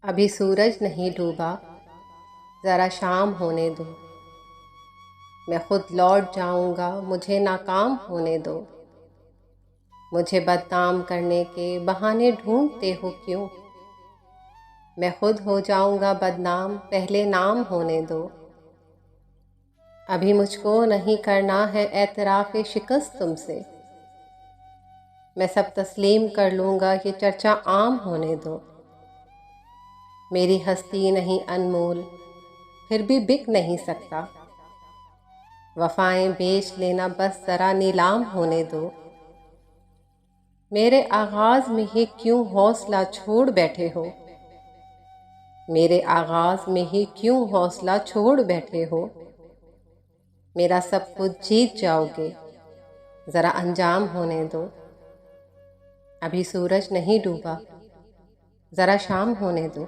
अभी सूरज नहीं डूबा, ज़रा शाम होने दो। मैं खुद लौट जाऊंगा, मुझे नाकाम होने दो। मुझे बदनाम करने के बहाने ढूंढते हो क्यों? मैं खुद हो जाऊंगा बदनाम, पहले नाम होने दो। अभी मुझको नहीं करना है एतराफ़ शिकस्त तुमसे। मैं सब तस्लीम कर लूँगा, ये चर्चा आम होने दो। मेरी हस्ती नहीं अनमोल, फिर भी बिक नहीं सकता। वफ़ाएं बेच लेना, बस ज़रा नीलाम होने दो। मेरे आगाज़ में ही क्यों हौसला छोड़ बैठे हो? मेरे आगाज़ में ही क्यों हौसला छोड़ बैठे हो? मेरा सब कुछ जीत जाओगे, ज़रा अंजाम होने दो। अभी सूरज नहीं डूबा, ज़रा शाम होने दो।